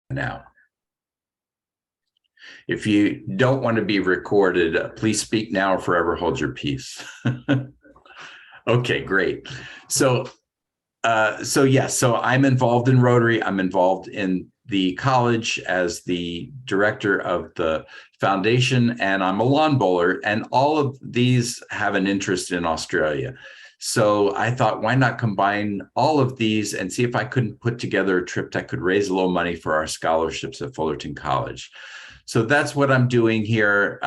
now. If you don't want to be recorded, please speak now or forever hold your peace. Okay, great. So I'm involved in Rotary. I'm involved in the college as the director of the foundation, and I'm a lawn bowler, and all of these have an interest in Australia. So I thought, why not combine all of these and see if I couldn't put together a trip that could raise a little money for our scholarships at Fullerton College. So that's what I'm doing here.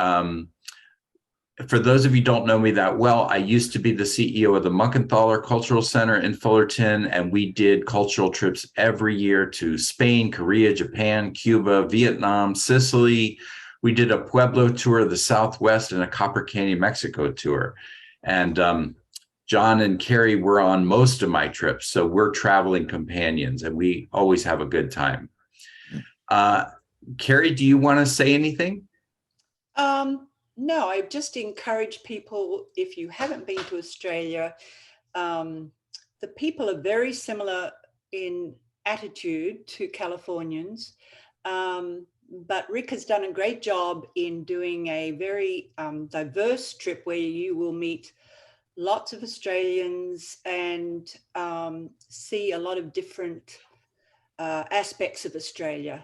For those of you who don't know me that well, I used to be the CEO of the Muckenthaler Cultural Center in Fullerton, and we did cultural trips every year to Spain, Korea, Japan, Cuba, Vietnam, Sicily. We did a Pueblo tour of the Southwest and a Copper Canyon, Mexico tour. And John and Carrie were on most of my trips, so we're traveling companions, and we always have a good time. Carrie, do you want to say anything? No, I just encourage people, if you haven't been to Australia, the people are very similar in attitude to Californians, but Rick has done a great job in doing a very diverse trip where you will meet lots of Australians and see a lot of different aspects of Australia.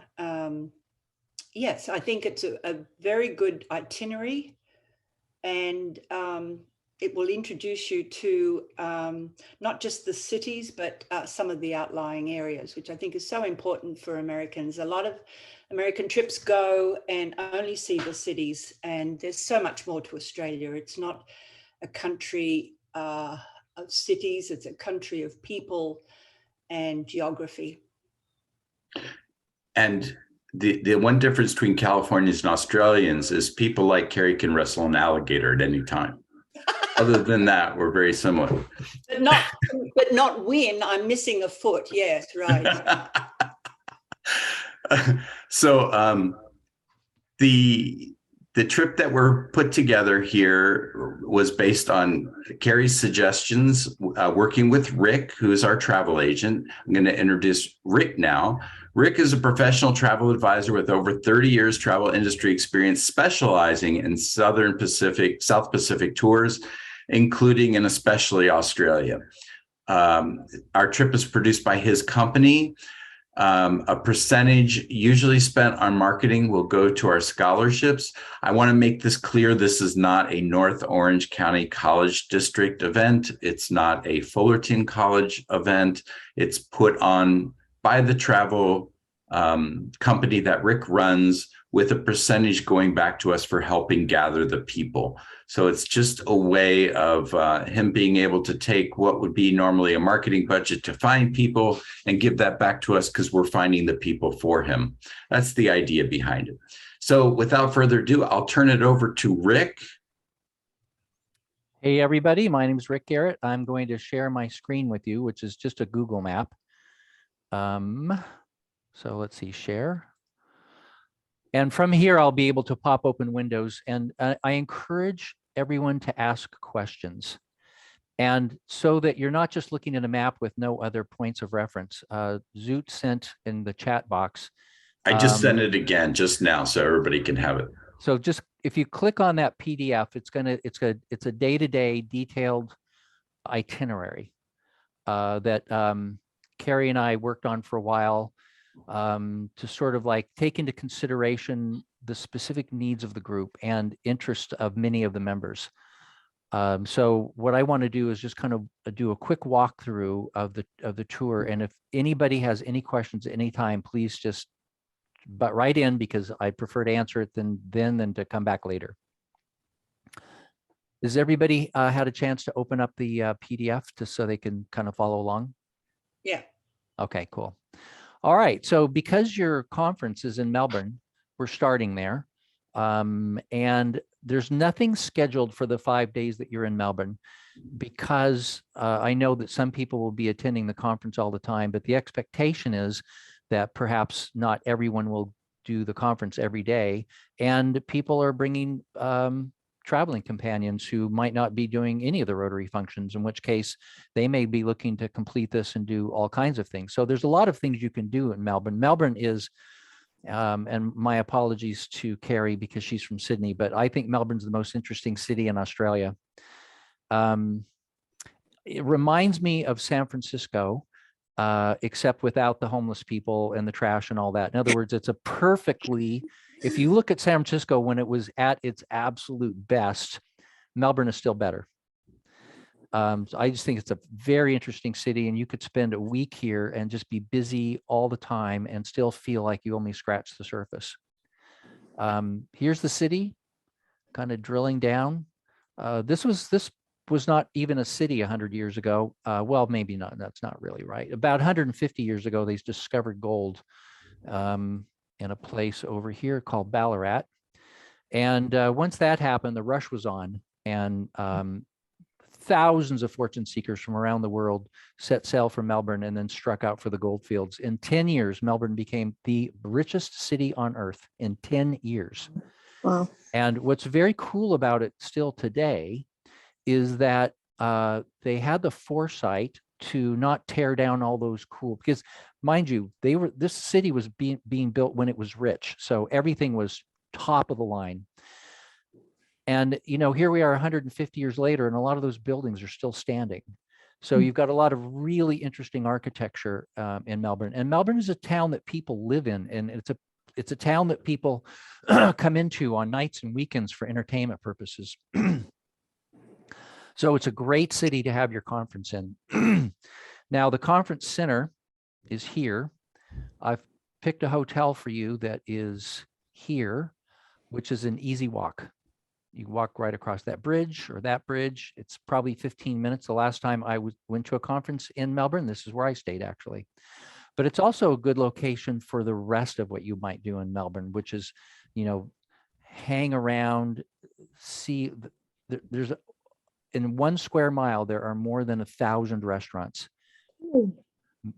Yes, I think it's a very good itinerary, and it will introduce you to not just the cities, but some of the outlying areas, which I think is so important for Americans. A lot of American trips go and only see the cities, and there's so much more to Australia. It's not a country of cities, it's a country of people and geography. And the one difference between Californians and Australians is people like Carrie can wrestle an alligator at any time. Other than that, we're very similar. But not win. I'm missing a foot. Yes, right. So the trip that were put together here was based on Carrie's suggestions, working with Rick, who is our travel agent. I'm going to introduce Rick now. Rick is a professional travel advisor with over 30 years travel industry experience, specializing in South Pacific tours, including and especially Australia. Our trip is produced by his company. A percentage usually spent on marketing will go to our scholarships. I want to make this clear. This is not a North Orange County College District event. It's not a Fullerton College event. It's put on by the travel company that Rick runs, with a percentage going back to us for helping gather the people. So it's just a way of him being able to take what would be normally a marketing budget to find people and give that back to us because we're finding the people for him. That's the idea behind it. So without further ado, I'll turn it over to Rick. Hey, everybody. My name is Rick Garrett. I'm going to share my screen with you, which is just a Google map. So let's see, share. And from here, I'll be able to pop open windows, and I encourage everyone to ask questions. And so that you're not just looking at a map with no other points of reference. Zoot sent in the chat box. I just sent it again just now so everybody can have it. So just if you click on that PDF, it's a day-to-day detailed itinerary that Carrie and I worked on for a while, to sort of like take into consideration the specific needs of the group and interest of many of the members. So what I want to do is just kind of do a quick walkthrough of the tour. And if anybody has any questions at any time, please just butt right in, because I prefer to answer it than to come back later. Has everybody had a chance to open up the PDF just so they can kind of follow along? Yeah. Okay, cool. All right, so because your conference is in Melbourne, we're starting there. And there's nothing scheduled for the 5 days that you're in Melbourne, because I know that some people will be attending the conference all the time, but the expectation is that perhaps not everyone will do the conference every day, and people are bringing traveling companions who might not be doing any of the Rotary functions, in which case they may be looking to complete this and do all kinds of things. So there's a lot of things you can do in Melbourne. Melbourne is And my apologies to Carrie because she's from Sydney, but I think Melbourne's the most interesting city in Australia. It reminds me of San Francisco, except without the homeless people and the trash and all that. In other words, it's a perfectly, if you look at San Francisco when it was at its absolute best, Melbourne is still better. So I just think it's a very interesting city, and you could spend a week here and just be busy all the time and still feel like you only scratched the surface. Here's the city, kind of drilling down. This was not even a city 100 years ago. Well, maybe not. That's not really right. About 150 years ago, they discovered gold in a place over here called Ballarat. And once that happened, the rush was on, and thousands of fortune seekers from around the world set sail from Melbourne and then struck out for the gold fields. In 10 years, Melbourne became the richest city on earth in 10 years. Wow. And what's very cool about it still today is that they had the foresight to not tear down all those cool, because mind you, this city was being built when it was rich. So everything was top of the line. And, you know, here we are 150 years later, and a lot of those buildings are still standing. So you've got a lot of really interesting architecture in Melbourne. And Melbourne is a town that people live in, and it's a town that people come into on nights and weekends for entertainment purposes. So it's a great city to have your conference in. Now, the conference center is here. I've picked a hotel for you that is here, which is an easy walk. You walk right across that bridge or that bridge. It's probably 15 minutes. The last time I went to a conference in Melbourne, this is where I stayed actually. But it's also a good location for the rest of what you might do in Melbourne, which is, you know, hang around, see, there's in 1 square mile, there are more than 1,000 restaurants.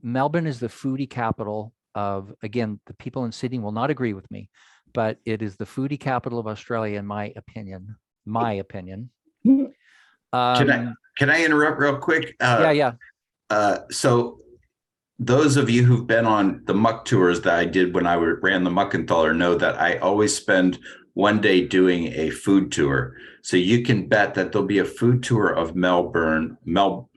Melbourne is the foodie capital of, again, the people in Sydney will not agree with me, but it is the foodie capital of Australia, in my opinion. Can I interrupt real quick? Yeah. So those of you who've been on the muck tours that I did when I ran the Muckenthaler know that I always spend one day doing a food tour. So you can bet that there'll be a food tour of Melbourne on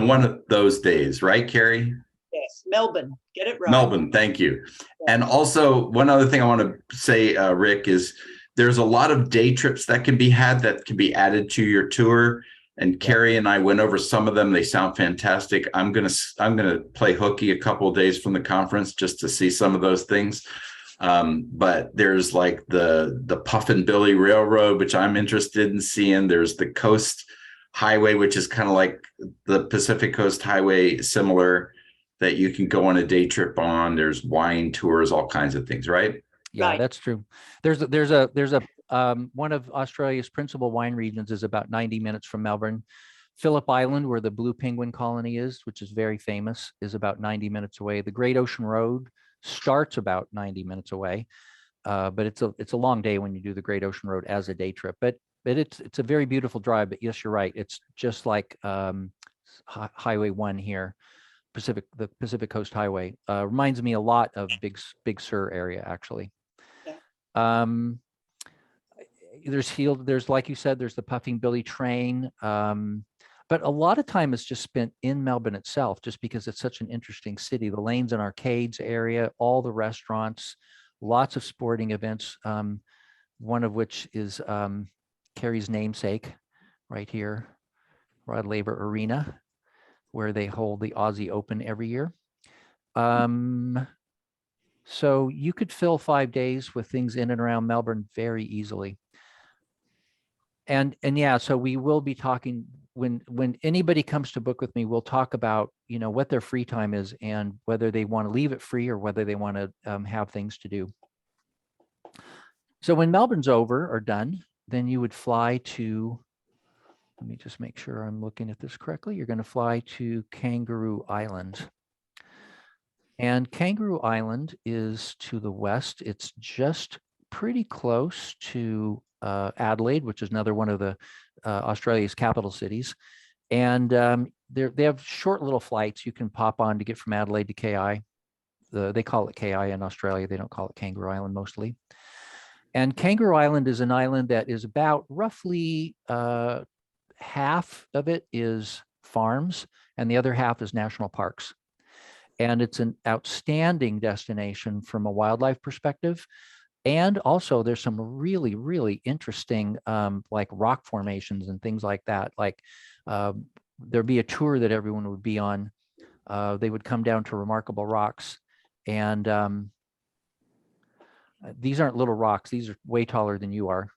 one of those days, right, Carrie? Yes, Melbourne. Get it right. Melbourne, thank you. And also, one other thing I want to say, Rick, is there's a lot of day trips that can be added to your tour. And Carrie and I went over some of them. They sound fantastic. I'm gonna play hooky a couple of days from the conference just to see some of those things. But there's like the Puffin Billy Railroad, which I'm interested in seeing. There's the Coast Highway, which is kind of like the Pacific Coast Highway, similar, that you can go on a day trip on. There's wine tours, all kinds of things, right? Yeah, Right. that's true. There's one of Australia's principal wine regions is about 90 minutes from Melbourne. Phillip Island, where the Blue Penguin colony is, which is very famous, is about 90 minutes away. The Great Ocean Road starts about 90 minutes away, but it's a long day when you do the Great Ocean Road as a day trip. But it's a very beautiful drive. But yes, you're right. It's just like Highway 1 here. The Pacific Coast Highway reminds me a lot of Big Sur area, actually. Yeah. There's like you said, there's the Puffing Billy train, but a lot of time is just spent in Melbourne itself, just because it's such an interesting city. The lanes and arcades area, all the restaurants, lots of sporting events. One of which is Carrie's namesake, right here, Rod Laver Arena, where they hold the Aussie Open every year. So you could fill 5 days with things in and around Melbourne very easily. And yeah, so we will be talking when anybody comes to book with me, we'll talk about, you know, what their free time is and whether they want to leave it free or whether they want to have things to do. So when Melbourne's over or done, then you would fly to, let me just make sure I'm looking at this correctly. You're going to fly to Kangaroo Island. And Kangaroo Island is to the west. It's just pretty close to Adelaide, which is another one of the Australia's capital cities. And they have short little flights you can pop on to get from Adelaide to KI. they call it KI in Australia. They don't call it Kangaroo Island mostly. And Kangaroo Island is an island that is about roughly half of it is farms and the other half is national parks. And it's an outstanding destination from a wildlife perspective. And also there's some really, really interesting like rock formations and things like that. Like there'd be a tour that everyone would be on. They would come down to Remarkable Rocks, and these aren't little rocks. These are way taller than you are.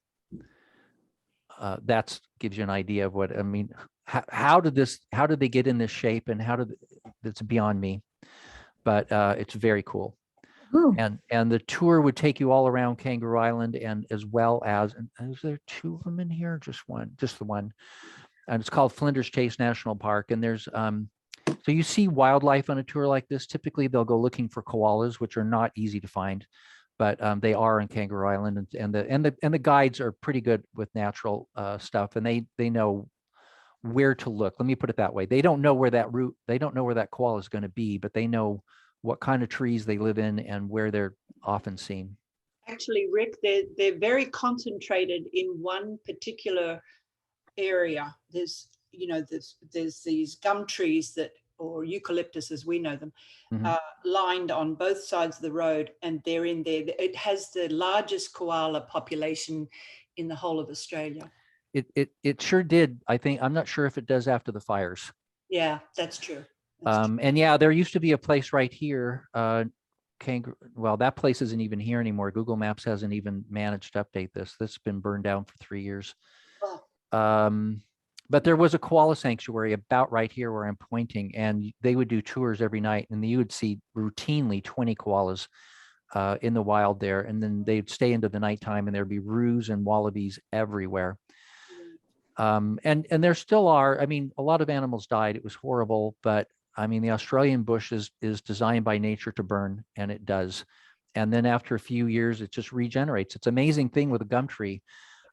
That gives you an idea of what I mean. How did they get in this shape, and that's beyond me, but it's very cool. Oh, And the tour would take you all around Kangaroo Island, and as well as, and is there two of them in here? Just one, just the one. And it's called Flinders Chase National Park. And there's so you see wildlife on a tour like this. Typically, they'll go looking for koalas, which are not easy to find, but they are in Kangaroo Island, and the guides are pretty good with natural stuff, and they know where to look. Let me put it that way. They don't know where that koala is going to be, but they know what kind of trees they live in and where they're often seen. Actually, Rick, they're very concentrated in one particular area. There's these gum trees or eucalyptus as we know them, lined on both sides of the road, and they're in there. It has the largest koala population in the whole of Australia. It sure did. I think, I'm not sure if it does after the fires. Yeah, that's true. And yeah, there used to be a place right here. Well, that place isn't even here anymore. Google Maps hasn't even managed to update this. This has been burned down for 3 years. Oh. But there was a koala sanctuary about right here where I'm pointing, and they would do tours every night, and you would see routinely 20 koalas in the wild there. And then they'd stay into the nighttime, and there'd be roos and wallabies everywhere. And there still are. I mean, a lot of animals died. It was horrible, but I mean, the Australian bush is designed by nature to burn, and it does. And then after a few years, it just regenerates. It's an amazing thing with a gum tree.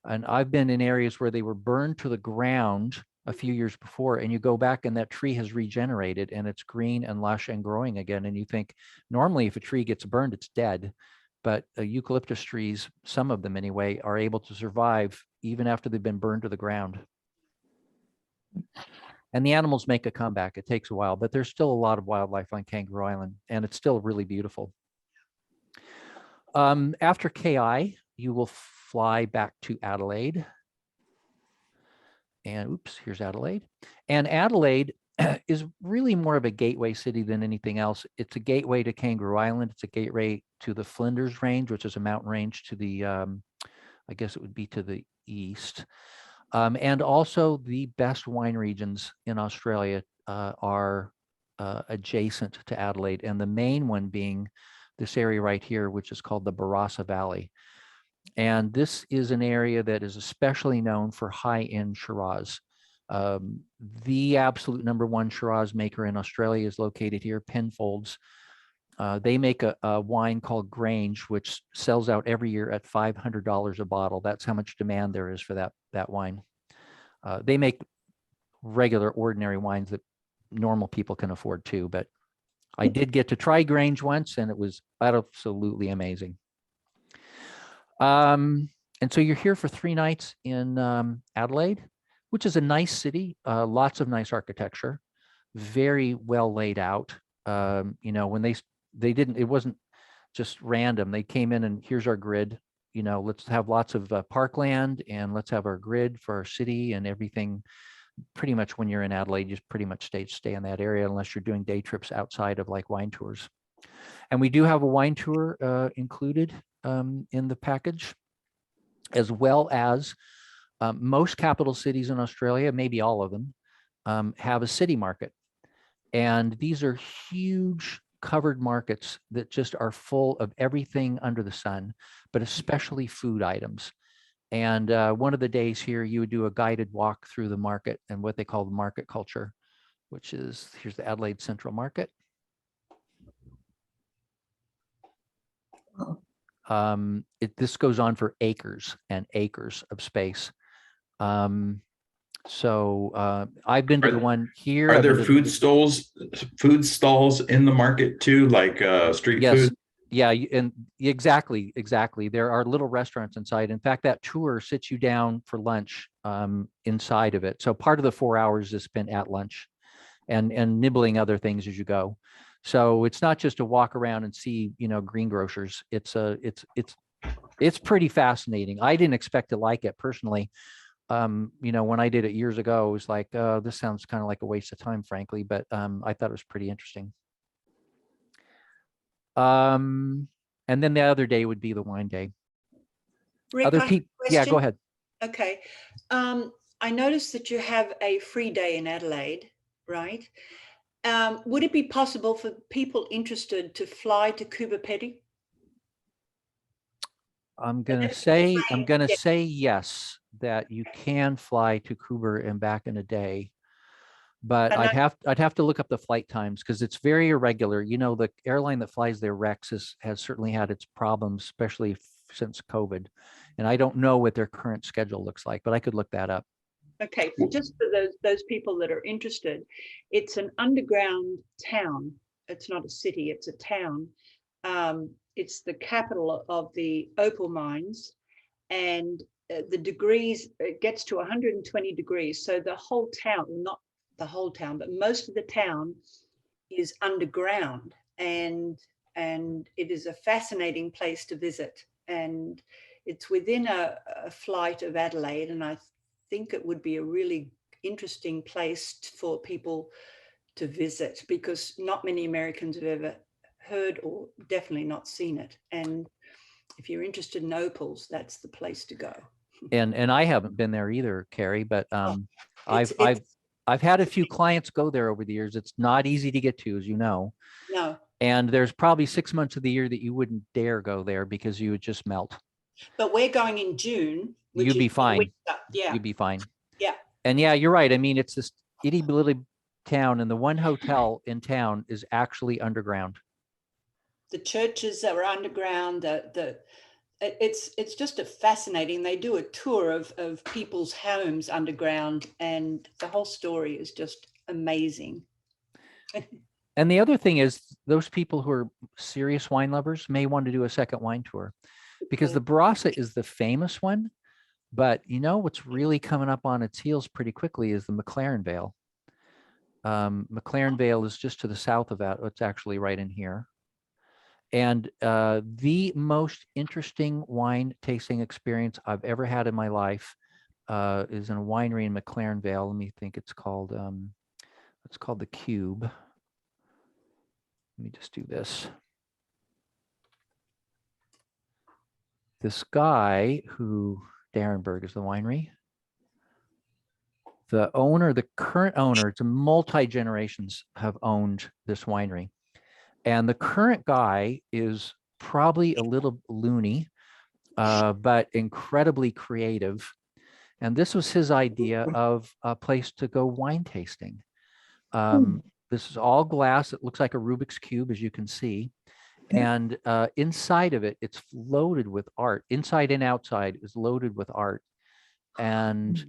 And I've been in areas where they were burned to the ground a few years before, and you go back and that tree has regenerated and it's green and lush and growing again. And you think normally if a tree gets burned, it's dead. But eucalyptus trees, some of them anyway, are able to survive even after they've been burned to the ground. And the animals make a comeback. It takes a while, but there's still a lot of wildlife on Kangaroo Island, and it's still really beautiful. After KI, you will fly back to Adelaide. And oops, here's Adelaide. And Adelaide is really more of a gateway city than anything else. It's a gateway to Kangaroo Island. It's a gateway to the Flinders Range, which is a mountain range to the, I guess it would be to the east. And also the best wine regions in Australia are adjacent to Adelaide. And the main one being this area right here, which is called the Barossa Valley. And this is an area that is especially known for high-end Shiraz. The absolute #1 Shiraz maker in Australia is located here, Penfolds. They make a wine called Grange, which sells out every year at $500 a bottle. That's how much demand there is for that wine. They make regular, ordinary wines that normal people can afford too, but I did get to try Grange once, and it was absolutely amazing. And so you're here for 3 nights in Adelaide, which is a nice city, lots of nice architecture, very well laid out. When they didn't, it wasn't just random. They came in and here's our grid, let's have lots of parkland, and let's have our grid for our city and everything. Pretty much when you're in Adelaide, you just pretty much stay in that area unless you're doing day trips outside of like wine tours. And we do have a wine tour included in the package, as well as most capital cities in Australia, maybe all of them, have a city market. And these are huge covered markets that just are full of everything under the sun, but especially food items. And one of the days here, you would do a guided walk through the market and what they call the market culture, which is, here's the Adelaide Central Market. This goes on for acres and acres of space. So I've been to the one here. Are I've there been to food stalls in the market too, like street Yes. food? Yeah, and exactly. There are little restaurants inside. In fact, that tour sits you down for lunch inside of it. So part of the 4 hours is spent at lunch and nibbling other things as you go. So it's not just a walk around and see, greengrocers. It's pretty fascinating. I didn't expect to like it personally. When I did it years ago, it was like, this sounds kind of like a waste of time, frankly, but I thought it was pretty interesting. And then the other day would be the wine day. Rick, Other I have a people, yeah, go question. ahead. Okay. I noticed that you have a free day in Adelaide, right? Would it be possible for people interested to fly to Coober Pedy? I'm gonna say yes, that you can fly to Coober and back in a day, but And I'd have to look up the flight times because it's very irregular. The airline that flies there, Rex, has certainly had its problems, especially since COVID. And I don't know what their current schedule looks like, but I could look that up. okay, just for those people that are interested, it's an underground town. It's not a city, it's a town. It's the capital of the opal mines, and the degrees, it gets to 120 degrees. So the whole town, not the whole town, but most of the town is underground, and it is a fascinating place to visit. And it's within a flight of Adelaide, and I think it would be a really interesting place for people to visit because not many Americans have ever heard or definitely not seen it. And if you're interested in opals, that's the place to go. And I haven't been there either, Carrie, but It's I've had a few clients go there over the years. It's not easy to get to, as you know. no, And there's probably 6 months of the year that you wouldn't dare go there because you would just melt. but we're going in June, which You'd be is fine. winter. Yeah, You'd be fine. yeah. And yeah, you're right. I mean, it's this itty bitty town, and the one hotel in town is actually underground. The churches that are underground. It's just a fascinating. They do a tour of people's homes underground, and the whole story is just amazing. And the other thing is, those people who are serious wine lovers may want to do a second wine tour, because the Barossa is the famous one. But what's really coming up on its heels pretty quickly is the McLaren Vale. McLaren Vale is just to the south of that. It's actually right in here. And the most interesting wine tasting experience I've ever had in my life is in a winery in McLaren Vale. Let me think. It's called the Cube. Let me just do this. This guy who, Darrenberg is the winery. The current owner, it's a multi-generations have owned this winery. And the current guy is probably a little loony, but incredibly creative. And this was his idea of a place to go wine tasting. This is all glass. It looks like a Rubik's Cube, as you can see. And inside of it, it's loaded with art. Inside and outside is loaded with art. And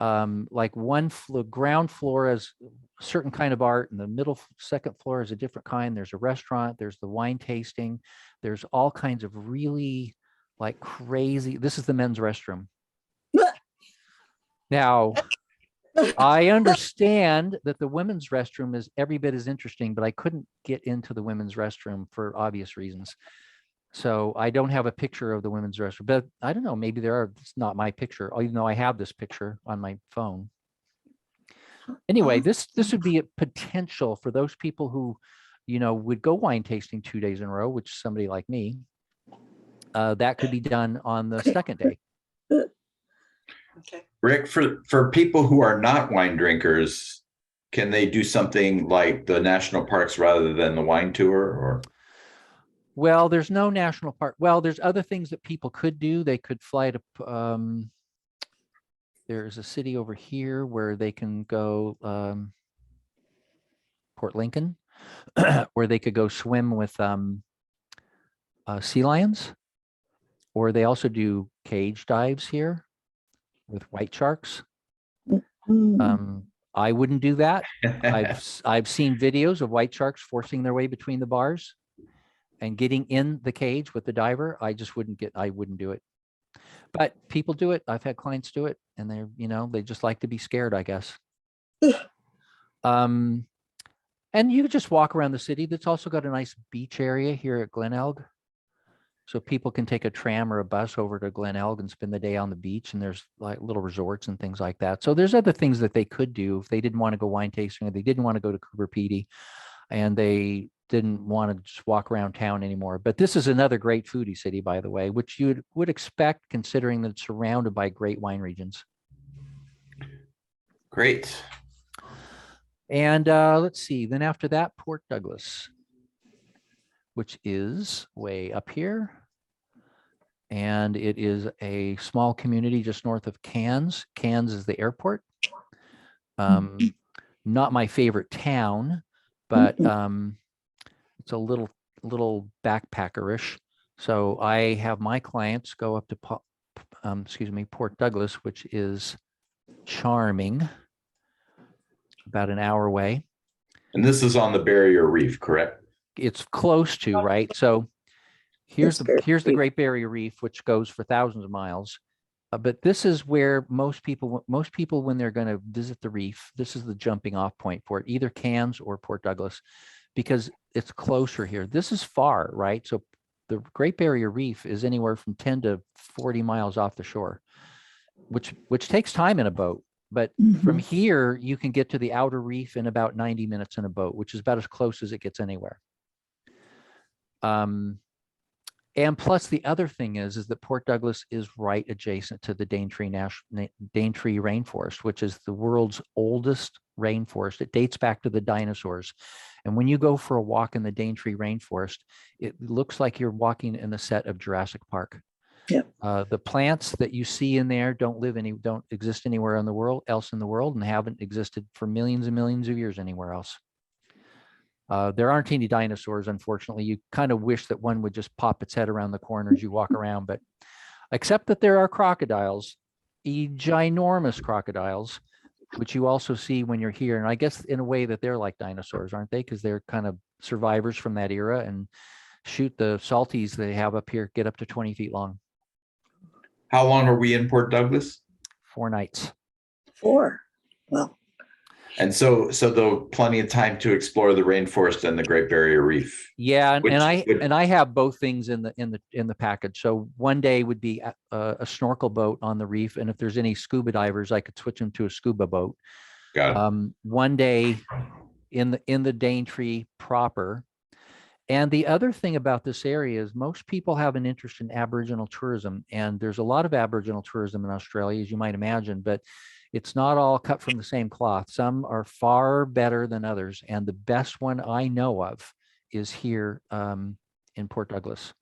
like ground floor has a certain kind of art, and the second floor is a different kind. There's a restaurant, there's the wine tasting, there's all kinds of really like crazy. This is the men's restroom. Now, I understand that the women's restroom is every bit as interesting, but I couldn't get into the women's restroom for obvious reasons. So I don't have a picture of the women's restroom, but I don't know, maybe there are. It's not my picture, even though I have this picture on my phone. Anyway, this would be a potential for those people who, would go wine tasting 2 days in a row, which somebody like me, that could be done on the second day. Okay. Rick, for people who are not wine drinkers, can they do something like the national parks rather than the wine tour? Or well, there's no national park. Well, there's other things that people could do. They could fly to there's a city over here where they can go, Port Lincoln, where they could go swim with sea lions, or they also do cage dives here with white sharks. I wouldn't do that. I've seen videos of white sharks forcing their way between the bars and getting in the cage with the diver. I wouldn't do it. But people do it. I've had clients do it, and they just like to be scared, I guess. And you could just walk around the city. That's also got a nice beach area here at Glen Elg. So people can take a tram or a bus over to Glen Elg and spend the day on the beach. And there's like little resorts and things like that. So there's other things that they could do if they didn't want to go wine tasting, or they didn't want to go to Cooper Pedy, and they didn't want to just walk around town anymore. But this is another great foodie city, by the way, which you would expect considering that it's surrounded by great wine regions. Great. And let's see, then after that, Port Douglas, which is way up here. And it is a small community just north of Cairns. Cairns is the airport. Not my favorite town, but it's a little backpackerish. So I have my clients go up to Port Douglas, which is charming, about an hour away. And this is on the Barrier Reef, correct? It's close to, right? So here's the Great Barrier Reef, which goes for thousands of miles. But this is where most people, when they're going to visit the reef, this is the jumping off point for it, either Cairns or Port Douglas, because it's closer here. This is far, right? So the Great Barrier Reef is anywhere from 10 to 40 miles off the shore, which takes time in a boat. But from here, you can get to the outer reef in about 90 minutes in a boat, which is about as close as it gets anywhere. And plus, the other thing is that Port Douglas is right adjacent to the Daintree rainforest, which is the world's oldest rainforest. It dates back to the dinosaurs. And when you go for a walk in the Daintree rainforest, it looks like you're walking in the set of Jurassic Park. Yep. The plants that you see in there don't exist anywhere else in the world, and haven't existed for millions and millions of years anywhere else. There aren't any dinosaurs, unfortunately. You kind of wish that one would just pop its head around the corner as you walk around, but except that there are crocodiles, ginormous crocodiles, which you also see when you're here. And I guess in a way that they're like dinosaurs, aren't they? Because they're kind of survivors from that era, and shoot, the salties they have up here get up to 20 feet long. How long are we in Port Douglas? 4 nighs. 4. Well. And so though plenty of time to explore the rainforest and the Great Barrier Reef. Yeah, and I have both things in the package. So one day would be a snorkel boat on the reef, and if there's any scuba divers, I could switch them to a scuba boat. Got it. One day in the Daintree proper. And the other thing about this area is most people have an interest in Aboriginal tourism, and there's a lot of Aboriginal tourism in Australia, as you might imagine, but it's not all cut from the same cloth. Some are far better than others, and the best one I know of is here in Port Douglas,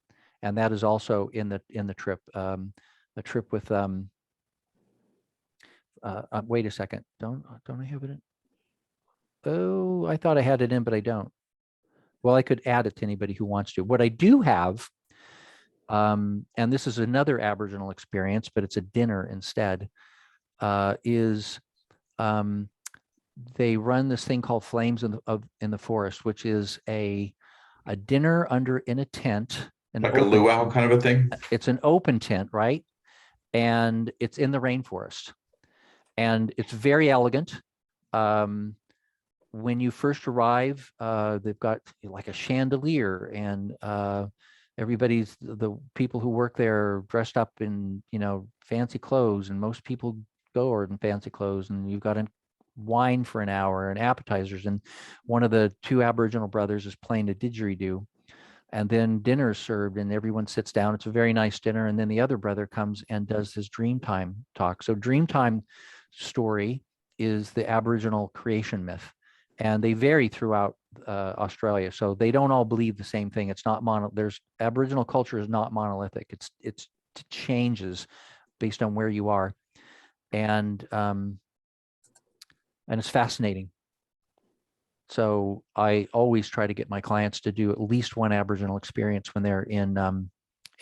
and that is also in the trip. The trip with wait a second, don't I have it in? Oh, I thought I had it in, but I don't. Well, I could add it to anybody who wants to. What I do have, and this is another Aboriginal experience, but it's a dinner instead, is they run this thing called Flames in the Forest, which is a dinner in a tent. Like a luau kind of a thing? It's an open tent, right? And it's in the rainforest. And it's very elegant. When you first arrive, they've got like a chandelier, and the people who work there are dressed up in fancy clothes, and most people go in fancy clothes, and you've got wine for an hour and appetizers, and one of the 2 Aboriginal brothers is playing a didgeridoo, and then dinner is served and everyone sits down. It's a very nice dinner, and then the other brother comes and does his Dreamtime talk. So Dreamtime story is the Aboriginal creation myth, and they vary throughout Australia. So they don't all believe the same thing. It's not Aboriginal culture is not monolithic. It changes based on where you are, and it's fascinating. So I always try to get my clients to do at least one Aboriginal experience when they're in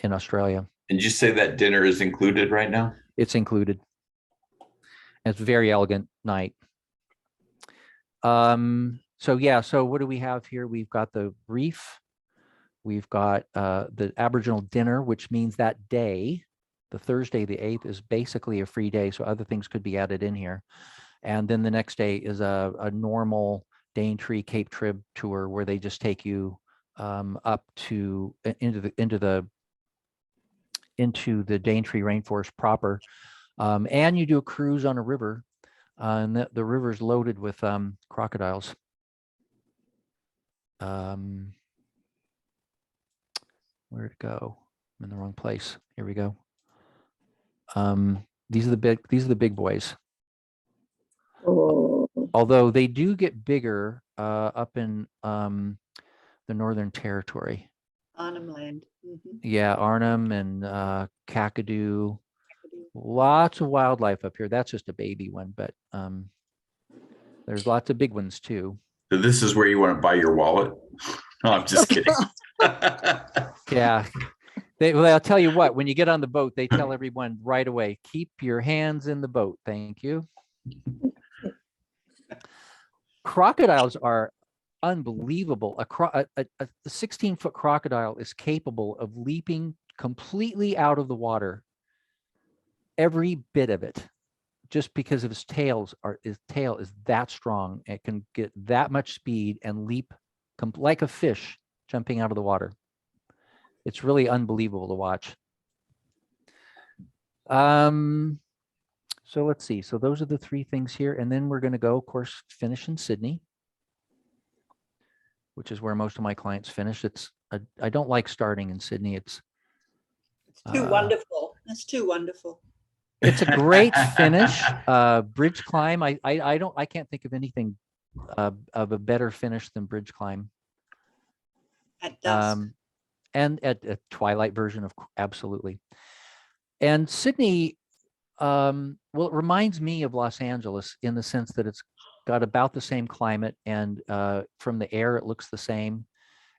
Australia. And you say that dinner is included right now? It's included. It's a very elegant night. So yeah, so what do we have here? We've got the reef. We've got the Aboriginal dinner, which means that day, the Thursday, the 8th, is basically a free day. So other things could be added in here. And then the next day is a normal Daintree Cape Trib tour where they just take you up to into the Daintree rainforest proper. And you do a cruise on a river, and the river is loaded with crocodiles. Where'd it go? I'm in the wrong place. Here we go. These are the big boys. Oh, Although they do get bigger up in the Northern Territory. Arnhem Land. Mhm. Yeah, Arnhem and Kakadu. Lots of wildlife up here. That's just a baby one, but there's lots of big ones too. So this is where you want to buy your wallet? No, I'm just kidding. Yeah. Well, I'll tell you what, when you get on the boat, they tell everyone right away, keep your hands in the boat. Thank you. Crocodiles are unbelievable. A 16-foot crocodile is capable of leaping completely out of the water. Every bit of it, just because of his tail is that strong. It can get that much speed and leap like a fish jumping out of the water. It's really unbelievable to watch. So let's see. So those are the three things here. And then we're going to go, of course, finish in Sydney, which is where most of my clients finish. I don't like starting in Sydney. It's Too wonderful. That's too wonderful. It's a great finish. Bridge climb. I can't think of anything of a better finish than bridge climb. At dusk. And at a twilight version of absolutely. And Sydney, well, it reminds me of Los Angeles in the sense that it's got about the same climate, and from the air, it looks the same.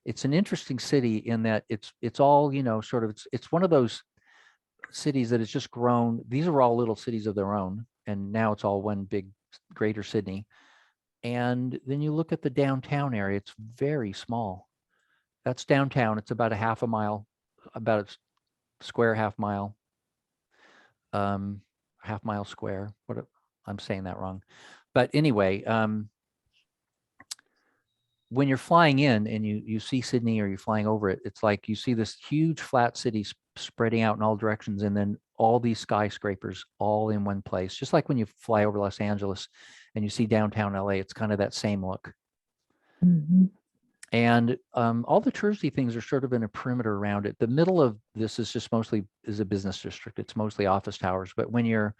It's an interesting city in that it's all, sort of, it's one of those cities that has just grown. These are all little cities of their own, and now it's all one big greater Sydney. And then you look at the downtown area, it's very small. That's downtown. It's about a half a mile, about a square half mile, half mile square. I'm saying that wrong. But anyway, when you're flying in and you see Sydney or you're flying over it, it's like you see this huge flat city spreading out in all directions, and then all these skyscrapers all in one place. Just like when you fly over Los Angeles and you see downtown LA, it's kind of that same look. mhm. And all the touristy things are sort of in a perimeter around it. The middle of this is just mostly is a business district. It's mostly office towers. But when you're,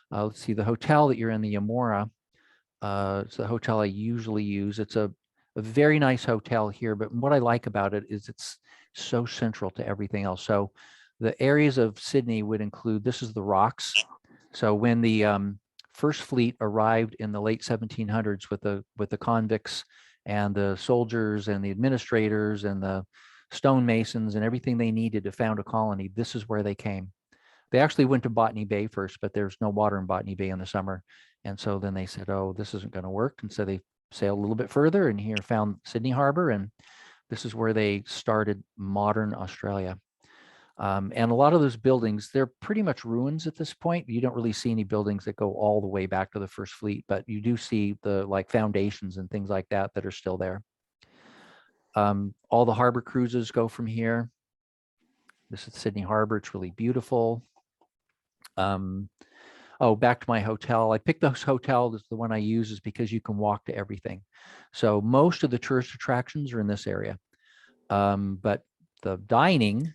let's see, the hotel that you're in, the Amora, it's the hotel I usually use. It's a very nice hotel here. But what I like about it is it's so central to everything else. So the areas of Sydney would include, this is the Rocks. So when the First Fleet arrived in the late 1700s with the convicts and the soldiers and the administrators and the stonemasons and everything they needed to found a colony, this is where they came. They actually went to Botany Bay first, but there's no water in Botany Bay in the summer. And so then they said, oh, this isn't going to work. And so they sailed a little bit further and here found Sydney Harbor. And this is where they started modern Australia. And a lot of those buildings, they're pretty much ruins at this point. You don't really see any buildings that go all the way back to the First Fleet, but you do see the like foundations and things like that that are still there. All the harbor cruises go from here. This is Sydney Harbor. It's really beautiful. Oh, back to my hotel. I picked those hotels. The one I use is because you can walk to everything. So most of the tourist attractions are in this area. But the dining,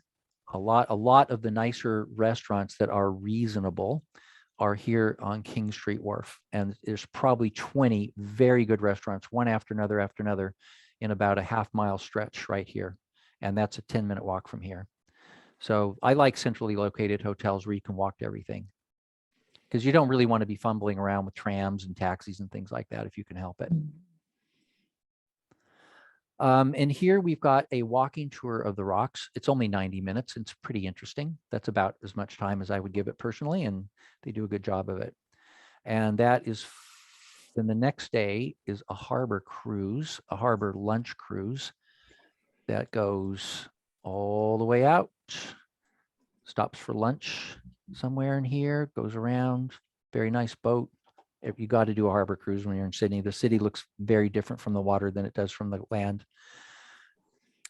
a lot of the nicer restaurants that are reasonable are here on King Street Wharf. And there's probably 20 very good restaurants, one after another in about a half-mile stretch right here. And that's a 10-minute walk from here. So I like centrally located hotels where you can walk to everything, because you don't really want to be fumbling around with trams and taxis and things like that if you can help it. And here we've got a walking tour of the Rocks. It's only 90 minutes. It's pretty interesting. That's about as much time as I would give it personally, and they do a good job of it. And that is, then the next day is a harbor cruise, a harbor lunch cruise that goes all the way out, stops for lunch somewhere in here, goes around, very nice boat. You got to do a harbor cruise when you're in Sydney. The city looks very different from the water than it does from the land.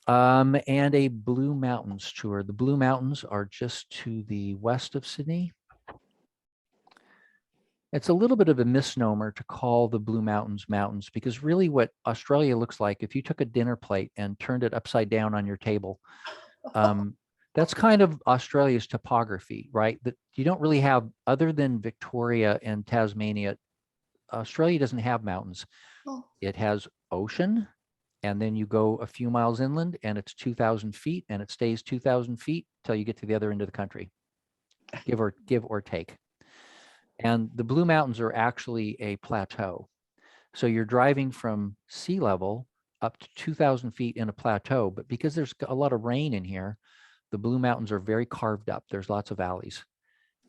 And a Blue Mountains tour. The Blue Mountains are just to the west of Sydney. It's a little bit of a misnomer to call the Blue Mountains mountains, because really what Australia looks like, if you took a dinner plate and turned it upside down on your table, that's kind of Australia's topography, right? That you don't really have, other than Victoria and Tasmania, Australia doesn't have mountains. Oh. It has ocean, and then you go a few miles inland and it's 2,000 feet, and it stays 2,000 feet till you get to the other end of the country, give or take. And the Blue Mountains are actually a plateau. So you're driving from sea level up to 2,000 feet in a plateau, but because there's a lot of rain in here, the Blue Mountains are very carved up. There's lots of valleys,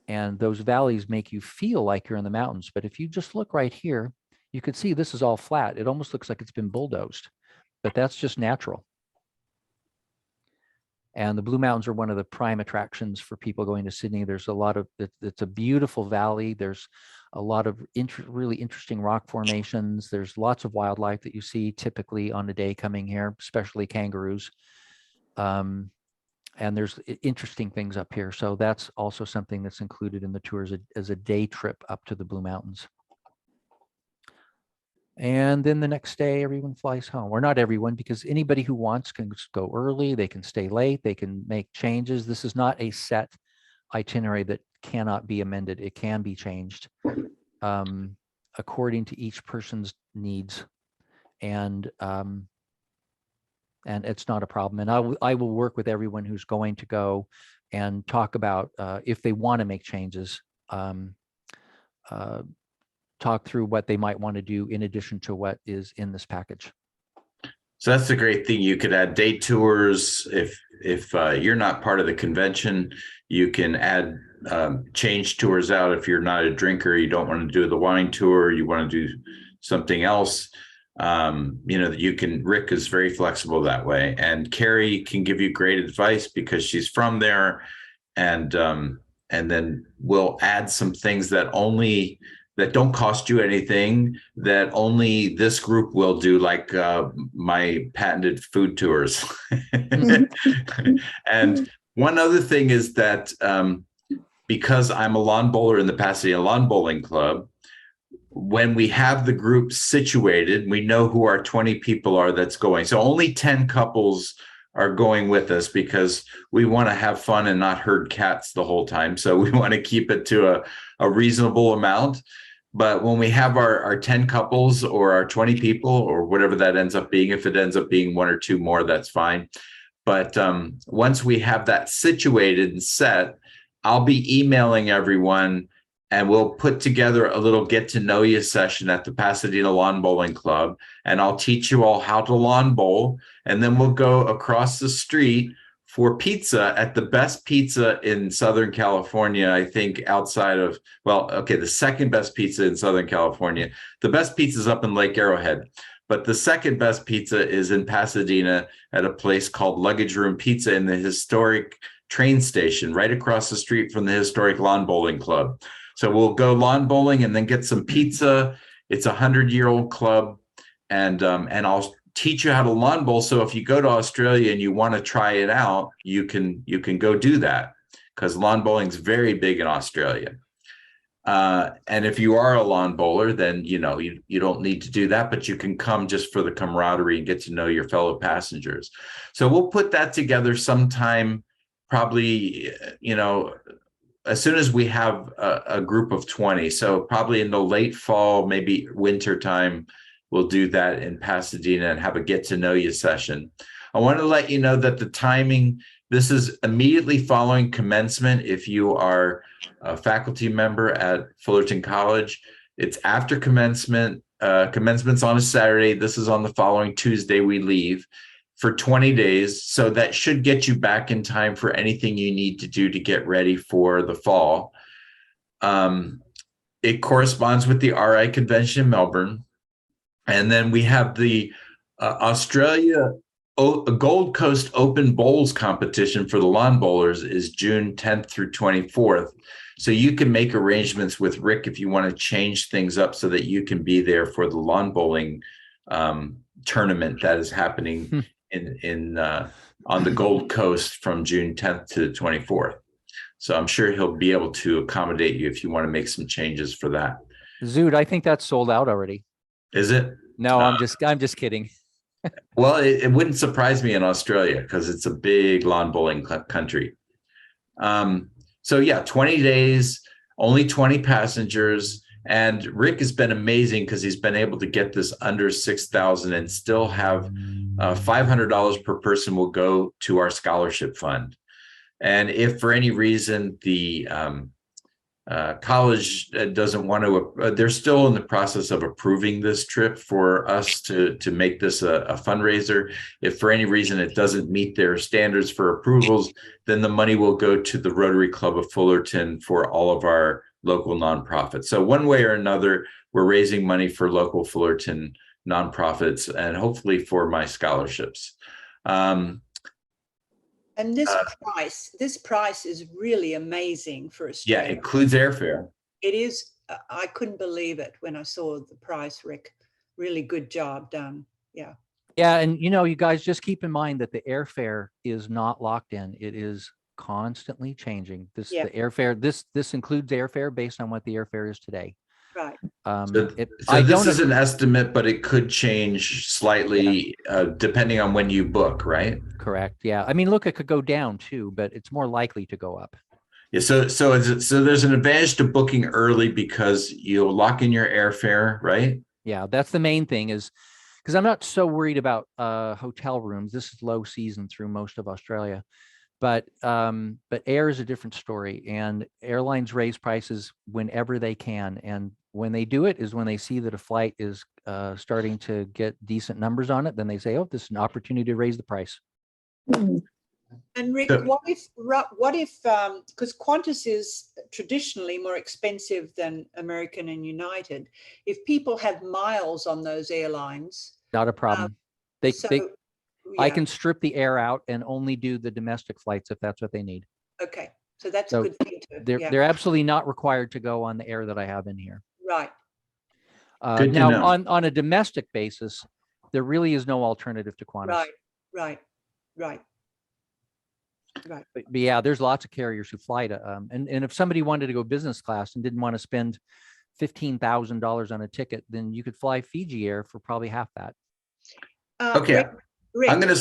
and those valleys make you feel like you're in the mountains. But if you just look right here, you could see this is all flat. It almost looks like it's been bulldozed, but that's just natural. And the Blue Mountains are one of the prime attractions for people going to Sydney. There's a lot of, it's a beautiful valley. There's a lot of really interesting rock formations. There's lots of wildlife that you see typically on a day coming here, especially kangaroos. And there's interesting things up here. So that's also something that's included in the tour as a day trip up to the Blue Mountains. And then the next day, everyone flies home. Or not everyone, because anybody who wants can just go early. They can stay late. They can make changes. This is not a set itinerary that cannot be amended. It can be changed according to each person's needs. And it's not a problem. And I will work with everyone who's going to go and talk about if they want to make changes, talk through what they might want to do in addition to what is in this package. So that's the great thing. You could add day tours. If you're not part of the convention, you can add change tours out. If you're not a drinker, you don't want to do the wine tour, you want to do something else. You can, Rick is very flexible that way. And Carrie can give you great advice because she's from there. And then we'll add some things that don't cost you anything, that only this group will do, like my patented food tours. And one other thing is that because I'm a lawn bowler in the Pasadena Lawn Bowling Club, when we have the group situated, we know who our 20 people are that's going. So only 10 couples are going with us because we want to have fun and not herd cats the whole time. So we want to keep it to a reasonable amount. But when we have our 10 couples or our 20 people or whatever that ends up being, if it ends up being one or two more, that's fine. But once we have that situated and set, I'll be emailing everyone and we'll put together a little get to know you session at the Pasadena Lawn Bowling Club. And I'll teach you all how to lawn bowl. And then we'll go across the street for pizza at the best pizza in Southern California, I think, outside of, the second best pizza in Southern California. The best pizza is up in Lake Arrowhead, but the second best pizza is in Pasadena at a place called Luggage Room Pizza in the historic train station, right across the street from the historic Lawn Bowling Club. So we'll go lawn bowling and then get some pizza. It's a 100-year-old club, and I'll teach you how to lawn bowl. So if you go to Australia and you want to try it out, you can go do that, because lawn bowling is very big in Australia. And if you are a lawn bowler, then you don't need to do that, but you can come just for the camaraderie and get to know your fellow passengers. So we'll put that together sometime, probably, as soon as we have a group of 20. So probably in the late fall, maybe winter time, we'll do that in Pasadena and have a get to know you session. I want to let you know that the timing, this is immediately following commencement. If you are a faculty member at Fullerton College, it's after commencement. Commencement's on a Saturday. This is on the following Tuesday we leave for 20 days. So that should get you back in time for anything you need to do to get ready for the fall. it corresponds with the RI convention in Melbourne. And then we have the Australia Gold Coast Open Bowls competition for the lawn bowlers is June 10th through 24th. So you can make arrangements with Rick if you want to change things up so that you can be there for the lawn bowling tournament that is happening on the Gold Coast from June 10th to 24th. So I'm sure he'll be able to accommodate you if you want to make some changes for that. Zoot, I think that's sold out already. Is it? No, I'm just kidding. Well, it wouldn't surprise me in Australia because it's a big lawn bowling country. So yeah, 20 days, only 20 passengers. And Rick has been amazing because he's been able to get this under 6,000 and still have $500 per person will go to our scholarship fund. And if for any reason the college doesn't want to, they're still in the process of approving this trip for us to make this a fundraiser. If for any reason it doesn't meet their standards for approvals, then the money will go to the Rotary Club of Fullerton for all of our local nonprofits. So one way or another, we're raising money for local Fullerton nonprofits and hopefully for my scholarships. And this price is really amazing for Australia. Yeah, it includes airfare. It is. I couldn't believe it when I saw the price, Rick. Really good job done. Yeah. Yeah, and you guys just keep in mind that the airfare is not locked in. It is constantly changing. The airfare. This includes airfare based on what the airfare is today. Right. So this is an estimate, but it could change slightly depending on when you book, right? Correct. Yeah. I mean, look, it could go down too, but it's more likely to go up. Yeah. So there's an advantage to booking early because you'll lock in your airfare, right? Yeah, that's the main thing is because I'm not so worried about hotel rooms. This is low season through most of Australia. But air is a different story, and airlines raise prices whenever they can. And when they do it is when they see that a flight is starting to get decent numbers on it. Then they say, oh, this is an opportunity to raise the price. Mm. And Rick, what if, because Qantas is traditionally more expensive than American and United, if people have miles on those airlines? Not a problem. I can strip the air out and only do the domestic flights if that's what they need. Okay, so that's a good thing too. They're absolutely not required to go on the air that I have in here. Right. Now, on a domestic basis, there really is no alternative to Qantas. Right. But yeah, there's lots of carriers who fly to, and if somebody wanted to go business class and didn't want to spend $15,000 on a ticket, then you could fly Fiji Air for probably half that. Okay. Rick, I'm going to